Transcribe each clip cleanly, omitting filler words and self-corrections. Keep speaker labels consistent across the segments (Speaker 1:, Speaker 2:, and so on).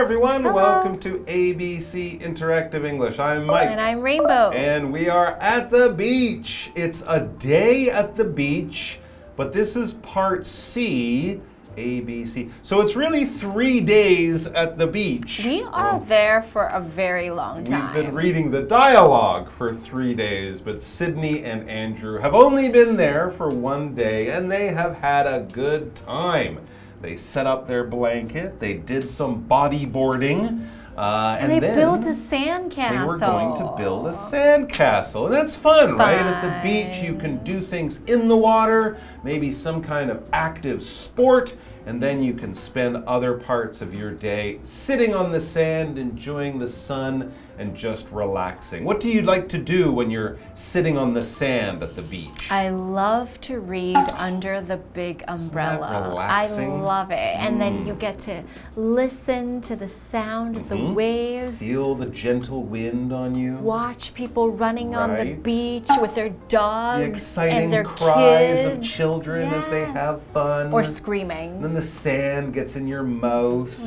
Speaker 1: everyone.
Speaker 2: Hello.
Speaker 1: Welcome to ABC Interactive English. I'm Mike.
Speaker 2: And I'm Rainbow.
Speaker 1: And we are at the beach. It's a day at the beach, but this is part C, ABC. So it's really 3 days at the beach.
Speaker 2: We are there for a very long time.
Speaker 1: We've been reading the dialogue for 3 days, but Sydney and Andrew have only been there for 1 day, and they have had a good time. They set up their blanket, they did some bodyboarding, and
Speaker 2: they
Speaker 1: then
Speaker 2: built a sandcastle.
Speaker 1: they were going to build a sandcastle. And that's fun, right? At the beach, you can do things in the water, maybe some kind of active sport, and then you can spend other parts of your day sitting on the sand, enjoying the sun, and just relaxing. What do you like to do when you're sitting on the sand at the beach?
Speaker 2: I love to read under the big umbrella.
Speaker 1: Isn't that relaxing?
Speaker 2: I love it. And then you get to listen to the sound of the waves.
Speaker 1: Feel the gentle wind on you.
Speaker 2: Watch people running on the beach with their dogs
Speaker 1: The exciting
Speaker 2: and their
Speaker 1: cries
Speaker 2: kids.
Speaker 1: of children as they have fun.
Speaker 2: Or screaming.
Speaker 1: And then the sand gets in your mouth,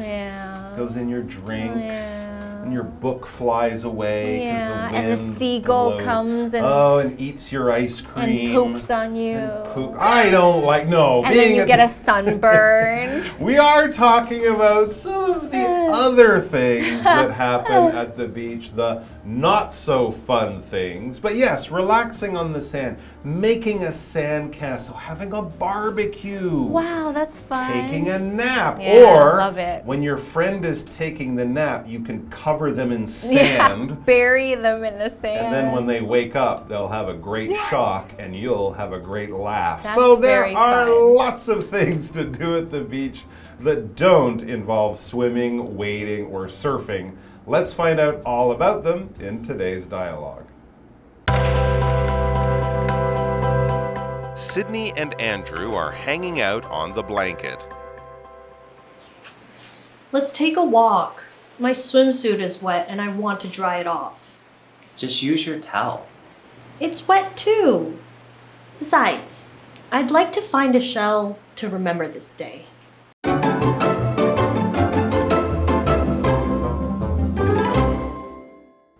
Speaker 1: goes in your drinks, and your book flies away because the wind
Speaker 2: and the seagull
Speaker 1: blows.
Speaker 2: comes and
Speaker 1: and eats your ice cream.
Speaker 2: and poops on you.
Speaker 1: I don't like, no.
Speaker 2: And then you get a sunburn.
Speaker 1: We are talking about some of the other things that happen at the beach, the not so fun things. But yes, relaxing on the sand, making a sandcastle, having a barbecue.
Speaker 2: Wow, that's fun.
Speaker 1: Taking a nap.
Speaker 2: Yeah,
Speaker 1: or
Speaker 2: love it.
Speaker 1: when your friend is taking the nap, you can cover them in sand.
Speaker 2: Yeah, bury them in the sand.
Speaker 1: And then when they wake up, they'll have a great shock and you'll have a great laugh.
Speaker 2: That's
Speaker 1: so there
Speaker 2: very
Speaker 1: are
Speaker 2: fun.
Speaker 1: lots of things to do at the beach that don't involve swimming, wading, or surfing. Let's find out all about them in today's dialogue. Sydney and Andrew are hanging out on the blanket.
Speaker 3: Let's take a walk. My swimsuit is wet and I want to dry it off.
Speaker 4: Just use your towel.
Speaker 3: It's wet too. Besides, I'd like to find a shell to remember this day.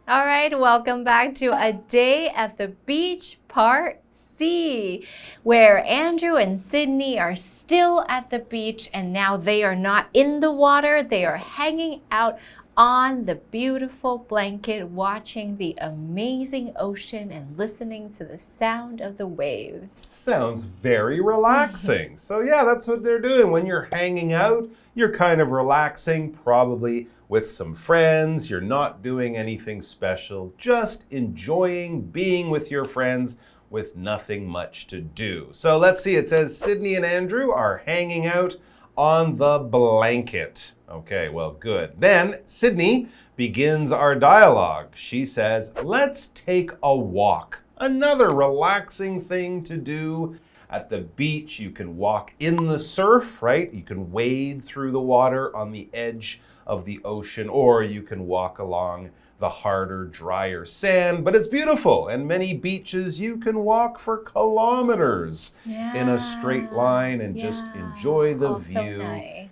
Speaker 2: All right, welcome back to A Day at the Beach Part C, where Andrew and Sydney are still at the beach and now they are not in the water. They are hanging out on the beautiful blanket, watching the amazing ocean and listening to the sound of the waves.
Speaker 1: Sounds very relaxing. So yeah, that's what they're doing. When you're hanging out, you're kind of relaxing, probably with some friends. You're not doing anything special, just enjoying being with your friends with nothing much to do. So let's see, it says Sydney and Andrew are hanging out on the blanket. Okay, well, good. Then Sydney begins our dialogue. She says, let's take a walk. Another relaxing thing to do. At the beach, you can walk in the surf, right? You can wade through the water on the edge of the ocean, or you can walk along the harder, drier sand, but it's beautiful. And many beaches you can walk for kilometers in a straight line and just enjoy the view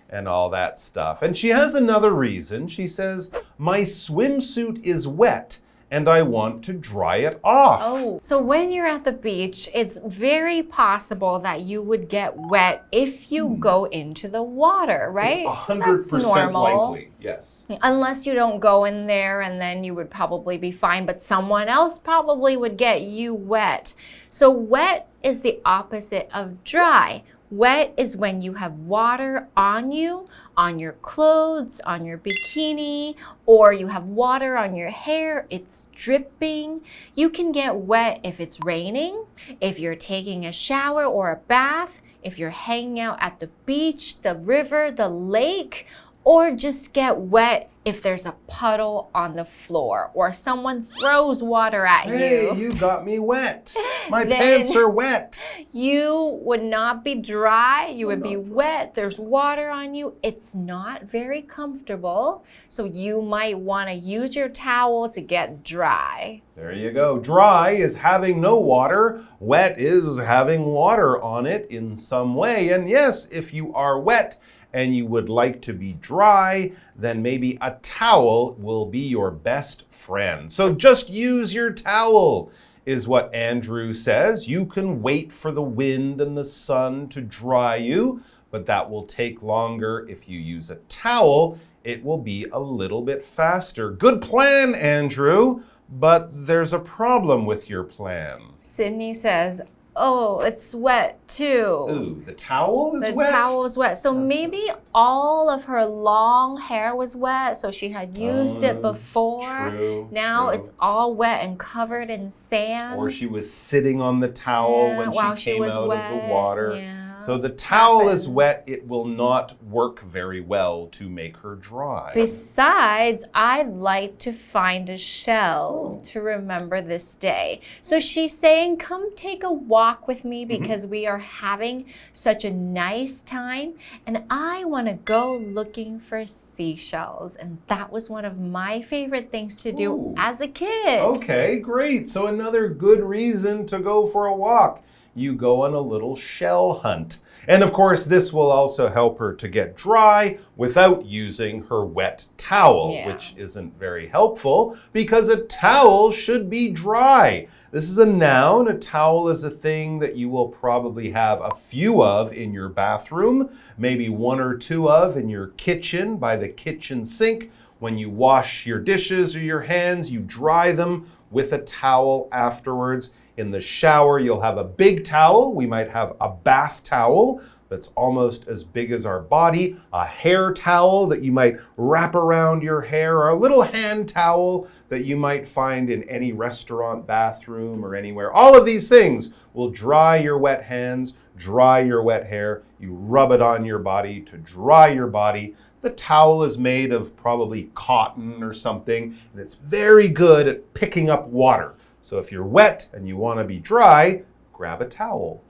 Speaker 1: and all that stuff. And she has another reason. She says, my swimsuit is wet and I want to dry it off.
Speaker 2: Oh, so when you're at the beach, it's very possible that you would get wet if you go into the water, right?
Speaker 1: It's 100% likely, yes.
Speaker 2: Unless you don't go in there and then you would probably be fine, but someone else probably would get you wet. So wet is the opposite of dry. Wet is when you have water on you, on your clothes, on your bikini, or you have water on your hair, it's dripping. You can get wet if it's raining, if you're taking a shower or a bath, if you're hanging out at the beach, the river, the lake, or just get wet if there's a puddle on the floor or someone throws water at you.
Speaker 1: Hey, you got me wet. My pants are wet.
Speaker 2: You would not be dry, you would be wet. There's water on you. It's not very comfortable. So you might want to use your towel to get dry.
Speaker 1: There you go. Dry is having no water. Wet is having water on it in some way. And yes, if you are wet and you would like to be dry, then maybe a towel will be your best friend. So just use your towel, is what Andrew says. You can wait for the wind and the sun to dry you, but that will take longer. If you use a towel, it will be a little bit faster. Good plan, Andrew, but there's a problem with your plan.
Speaker 2: Sydney says, oh, it's wet too.
Speaker 1: Ooh, the towel is wet?
Speaker 2: The towel is wet. So maybe all of her long hair was wet, so she had used it before.
Speaker 1: True,
Speaker 2: now it's all wet and covered in sand.
Speaker 1: Or she was sitting on the towel when she came out of the water.
Speaker 2: Yeah.
Speaker 1: So the towel is wet. It will not work very well to make her dry.
Speaker 2: Besides, I'd like to find a shell to remember this day. So she's saying, come take a walk with me because we are having such a nice time. And I want to go looking for seashells. And that was one of my favorite things to do as a kid.
Speaker 1: Okay, great. So another good reason to go for a walk. You go on a little shell hunt. And of course, this will also help her to get dry without using her wet towel, which isn't very helpful because a towel should be dry. This is a noun. A towel is a thing that you will probably have a few of in your bathroom, maybe one or two of in your kitchen by the kitchen sink. When you wash your dishes or your hands, you dry them with a towel afterwards. In the shower, you'll have a big towel. We might have a bath towel that's almost as big as our body, a hair towel that you might wrap around your hair, or a little hand towel that you might find in any restaurant bathroom or anywhere. All of these things will dry your wet hands, dry your wet hair. You rub it on your body to dry your body. The towel is made of probably cotton or something, and it's very good at picking up water. So if you're wet and you want to be dry, grab a towel.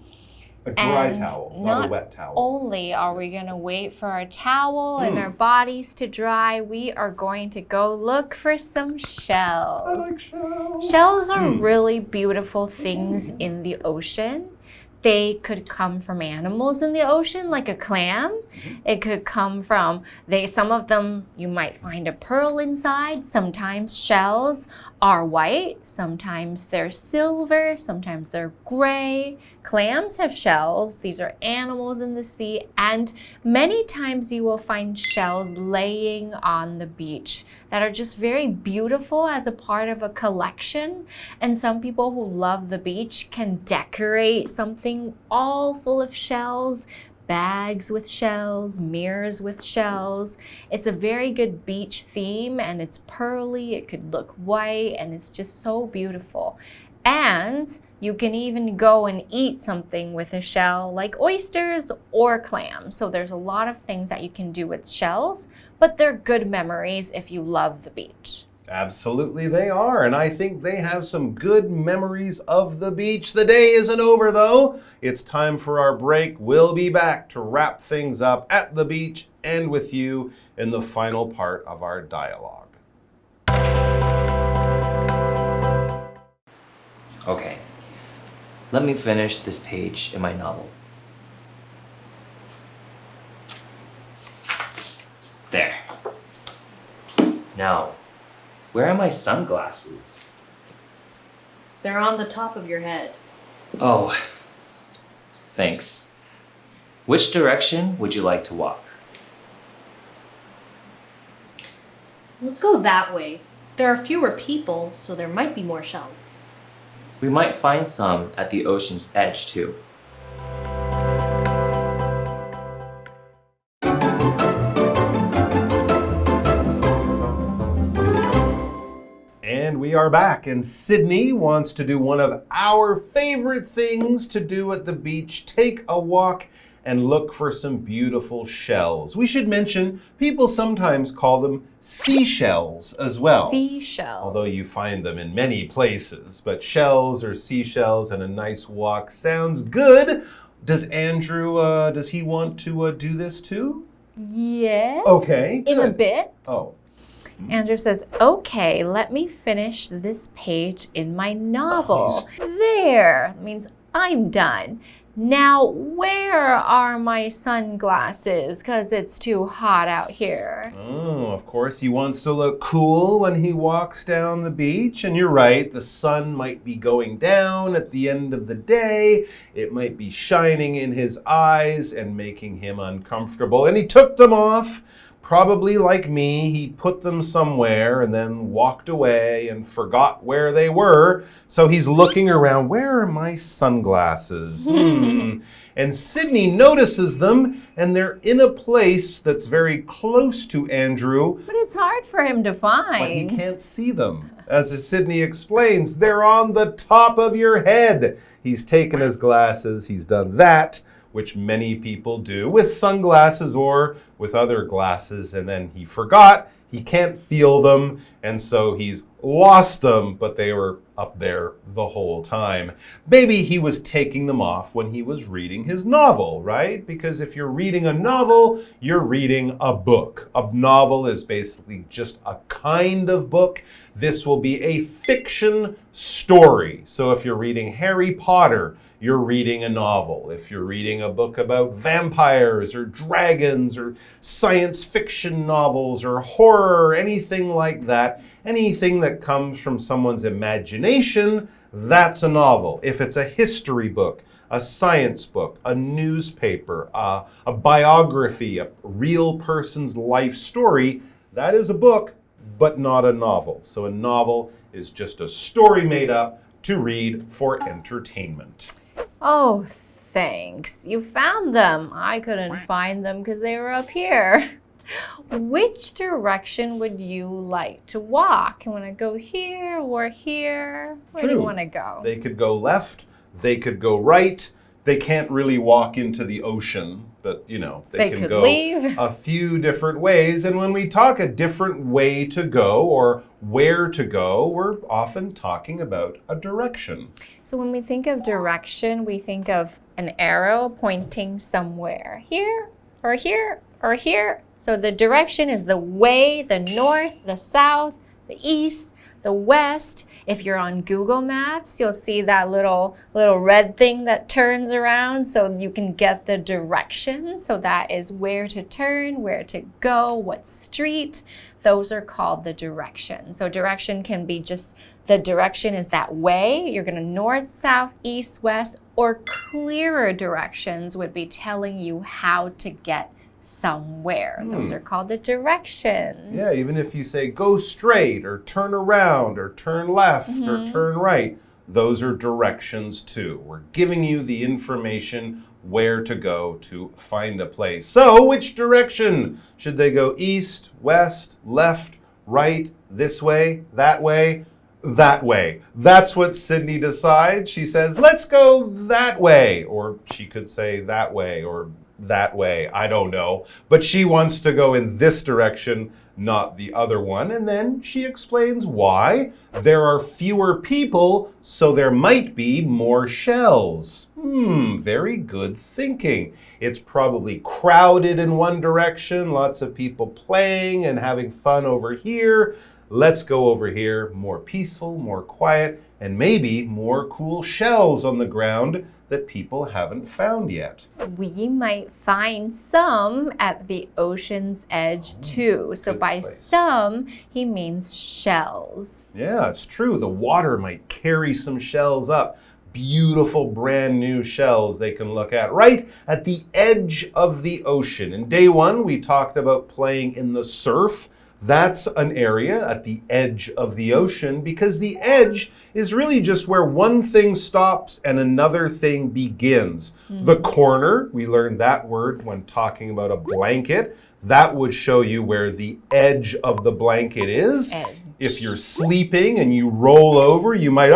Speaker 1: A dry towel, not a wet towel.
Speaker 2: Only are we going to wait for our towel and our bodies to dry, we are going to go look for some shells.
Speaker 1: I like shells.
Speaker 2: Shells are really beautiful things in the ocean. They could come from animals in the ocean, like a clam. It could come from, some of them you might find a pearl inside. Sometimes shells are white, sometimes they're silver, sometimes they're gray. Clams have shells. These are animals in the sea, and many times you will find shells laying on the beach that are just very beautiful as a part of a collection. And some people who love the beach can decorate something all full of shells. Bags with shells, mirrors with shells. It's a very good beach theme, and it's pearly, it could look white, and it's just so beautiful. And you can even go and eat something with a shell, like oysters or clams. So there's a lot of things that you can do with shells, but they're good memories if you love the beach.
Speaker 1: Absolutely they are, and I think they have some good memories of the beach. The day isn't over though. It's time for our break. We'll be back to wrap things up at the beach and with you in the final part of our dialogue.
Speaker 4: Okay, let me finish this page in my novel. There. Now, where are my sunglasses?
Speaker 3: They're on the top of your head.
Speaker 4: Oh, thanks. Which direction would you like to walk?
Speaker 3: Let's go that way. There are fewer people, so there might be more shells.
Speaker 4: We might find some at the ocean's edge too.
Speaker 1: And we are back, and Sydney wants to do one of our favorite things to do at the beach, take a walk and look for some beautiful shells. We should mention, people sometimes call them seashells as well.
Speaker 2: Seashells.
Speaker 1: Although you find them in many places, but shells or seashells and a nice walk sounds good. Does Andrew, does he want to do this too?
Speaker 2: Yes.
Speaker 1: Okay,
Speaker 2: In a
Speaker 1: good.
Speaker 2: bit.
Speaker 1: Oh.
Speaker 2: Andrew says, okay, let me finish this page in my novel. There means I'm done. Now, where are my sunglasses? Because it's too hot out here.
Speaker 1: Oh, of course, he wants to look cool when he walks down the beach. And you're right, the sun might be going down at the end of the day. It might be shining in his eyes and making him uncomfortable. And he took them off. Probably like me, he put them somewhere and then walked away and forgot where they were. So he's looking around, where are my sunglasses? And Sydney notices them, and they're in a place that's very close to Andrew.
Speaker 2: But it's hard for him to find.
Speaker 1: But he can't see them. As Sydney explains, they're on the top of your head. He's taken his glasses, he's done that, which many people do with sunglasses or with other glasses, and then he forgot, he can't feel them, and so he's lost them, but they were up there the whole time. Maybe he was taking them off when he was reading his novel, right? Because if you're reading a novel, you're reading a book. A novel is basically just a kind of book. This will be a fiction story. So if you're reading Harry Potter, you're reading a novel. If you're reading a book about vampires or dragons or science fiction novels or horror, anything like that, anything that comes from someone's imagination, that's a novel. If it's a history book, a science book, a newspaper, a biography, a real person's life story, that is a book, but not a novel. So a novel is just a story made up to read for entertainment.
Speaker 2: Oh, thanks. You found them. I couldn't find them because they were up here. Which direction would you like to walk? You want to go here or here? Where do you want to go?
Speaker 1: They could go left. They could go right. They can't really walk into the ocean, but, you know, they can go
Speaker 2: leave
Speaker 1: a few different ways. And when we talk a different way to go or where to go, we're often talking about a direction.
Speaker 2: So when we think of direction, we think of an arrow pointing somewhere. Here or here or here. So the direction is the way, the north, the south, the east, the west. If you're on Google Maps, you'll see that little red thing that turns around so you can get the direction. So that is where to turn, where to go, what street. Those are called the direction. So direction can be just the direction is that way. You're going to north, south, east, west, or clearer directions would be telling you how to get somewhere. Those are called the directions.
Speaker 1: Yeah, even if you say go straight or turn around or turn left or turn right, those are directions too. We're giving you the information where to go to find a place. So, which direction? Should they go east, west, left, right, this way, that way? That way. That's what Sydney decides. She says, let's go that way. Or she could say that way or that way. I don't know. But she wants to go in this direction, not the other one. And then she explains why. There are fewer people, so there might be more shells. Very good thinking. It's probably crowded in one direction, lots of people playing and having fun over here. Let's go over here, more peaceful, more quiet, and maybe more cool shells on the ground that people haven't found yet.
Speaker 2: We might find some at the ocean's edge too. So by some, he means shells.
Speaker 1: Yeah, it's true. The water might carry some shells up. Beautiful brand new shells they can look at right at the edge of the ocean. In day one, we talked about playing in the surf. That's an area at the edge of the ocean because the edge is really just where one thing stops and another thing begins. The corner, we learned that word when talking about a blanket. That would show you where the edge of the blanket is. If you're sleeping and you roll over, you might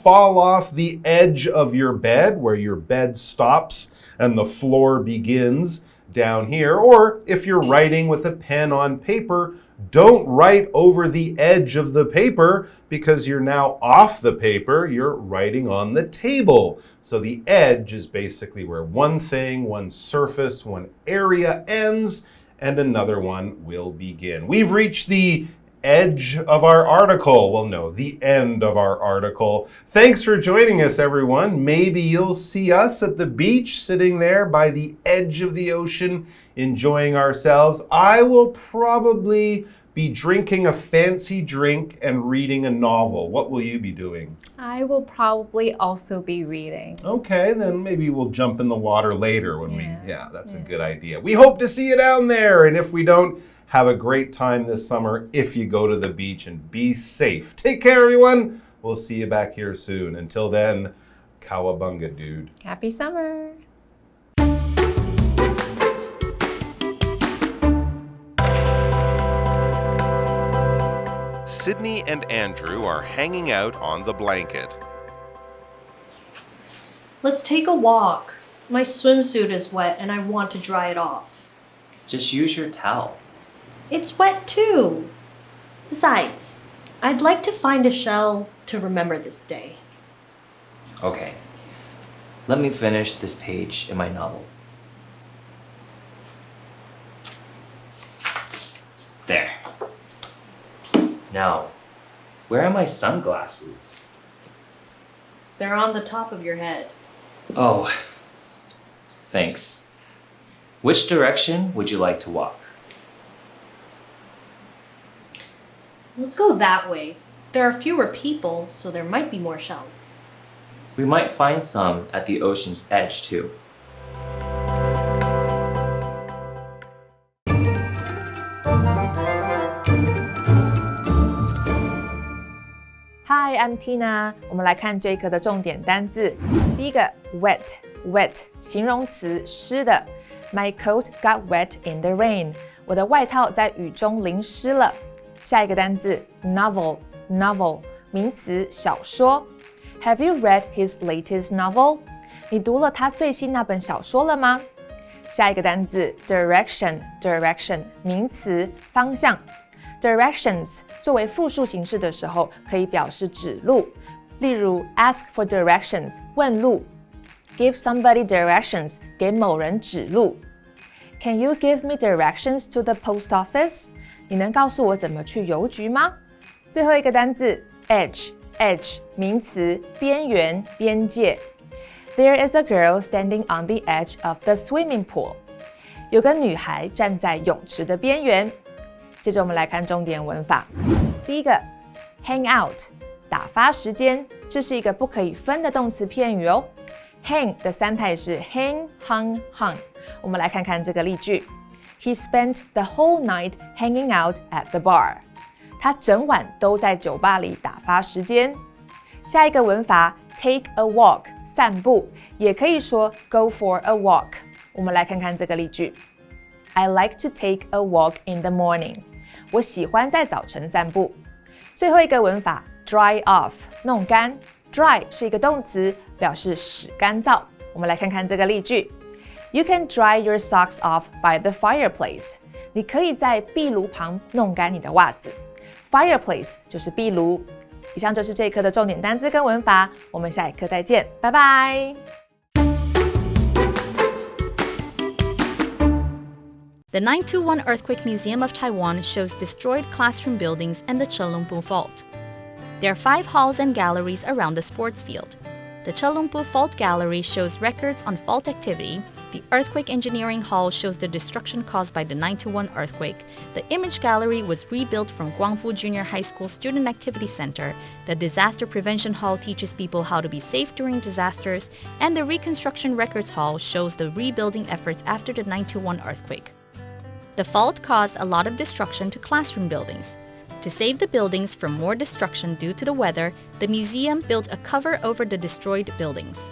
Speaker 1: fall off the edge of your bed where your bed stops and the floor begins down here. Or if you're writing with a pen on paper, don't write over the edge of the paper because you're now off the paper, you're writing on the table. So the edge is basically where one thing, one surface, one area ends and another one will begin. We've reached the edge of our article. Well, no, the end of our article. Thanks for joining us, everyone. Maybe you'll see us at the beach, sitting there by the edge of the ocean, enjoying ourselves. I will probably be drinking a fancy drink and reading a novel. What will you be doing?
Speaker 2: I will probably also be reading.
Speaker 1: Okay, then maybe we'll jump in the water later when that's a good idea. We hope to see you down there, and if we don't, have a great time this summer if you go to the beach, and be safe. Take care, everyone. We'll see you back here soon. Until then, cowabunga, dude.
Speaker 2: Happy summer.
Speaker 1: Sydney and Andrew are hanging out on the blanket.
Speaker 3: Let's take a walk. My swimsuit is wet and I want to dry it off.
Speaker 4: Just use your towel.
Speaker 3: It's wet too. Besides, I'd like to find a shell to remember this day.
Speaker 4: Okay, let me finish this page in my novel. There. Now, where are my sunglasses?
Speaker 3: They're on the top of your head.
Speaker 4: Oh, thanks. Which direction would you like to walk?
Speaker 3: Let's go that way. There are fewer people, so there might be more shells.
Speaker 4: We might find some at the ocean's edge, too.
Speaker 5: Hi, I'm Tina. 我们来看这一课的重点单字。第一个 wet 形容词，湿的。My coat got wet in the rain. 我的外套在雨中淋湿了。下一个单字 novel 名词，小说。Have you read his latest novel? 你读了他最新那本小说了吗？下一个单字 direction 名词，方向。Directions 作为复数形式的时候，可以表示指路。例如 ask for directions 问路 ，give somebody directions 给某人指路。Can you give me directions to the post office? 你能告诉我怎么去邮局吗？最后一个单字 edge 名词，边缘、边界。There is a girl standing on the edge of the swimming pool. 有个女孩站在泳池的边缘。接着我们来看重点文法。第一个 hang out 打发时间，这是一个不可以分的动词片语哦。hang 的三态是 hang, hung。我们来看看这个例句。He spent the whole night hanging out at the bar. 他整晚都在酒吧里打发时间。下一个文法 take a walk 散步，也可以说 go for a walk。我们来看看这个例句。I like to take a walk in the morning. 我喜欢在早晨散步。最后一个文法 dry off 弄干 dry 是一个动词，表示使干燥。我们来看看这个例句。You can dry your socks off by the fireplace. 你可以在壁炉旁弄干你的袜子。Fireplace 就是壁炉。以上就是这一课的重点单字跟文法，我们下一课再见，拜拜。
Speaker 6: The 921 Earthquake Museum of Taiwan shows destroyed classroom buildings and the Chelungpu Fault. There are 5 halls and galleries around the sports field. The Chelungpu Fault Gallery shows records on fault activity. The Earthquake Engineering Hall shows the destruction caused by the 921 earthquake. The Image Gallery was rebuilt from Guangfu Junior High School Student Activity Center. The Disaster Prevention Hall teaches people how to be safe during disasters. And the Reconstruction Records Hall shows the rebuilding efforts after the 921 earthquake. The fault caused a lot of destruction to classroom buildings. To save the buildings from more destruction due to the weather, the museum built a cover over the destroyed buildings.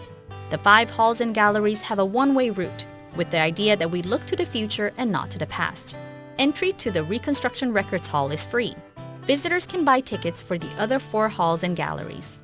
Speaker 6: The 5 halls and galleries have a one-way route, with the idea that we look to the future and not to the past. Entry to the Reconstruction Records Hall is free. Visitors can buy tickets for the other 4 halls and galleries.